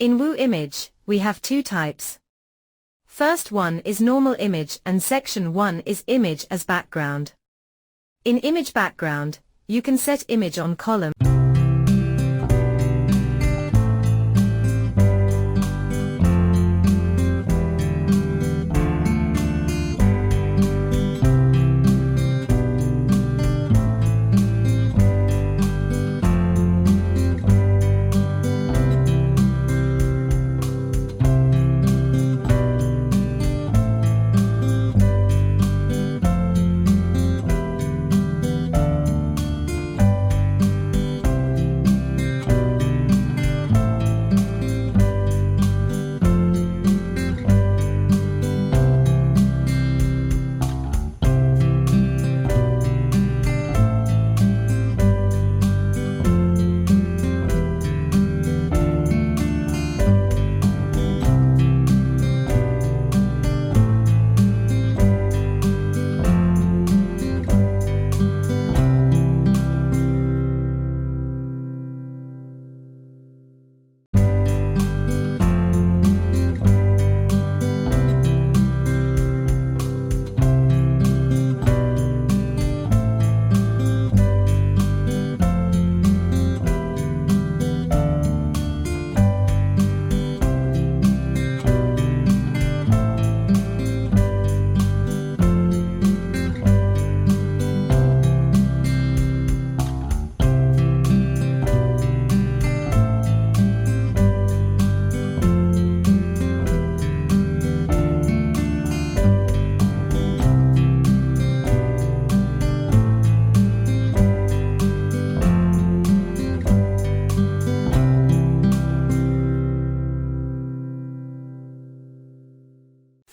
In WooImage, we have two types. First one is normal image and section 1 is image as background. In image background, you can set image on column.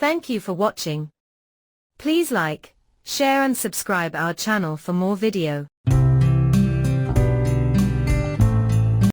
Thank you for watching. Please like, share and subscribe our channel for more video.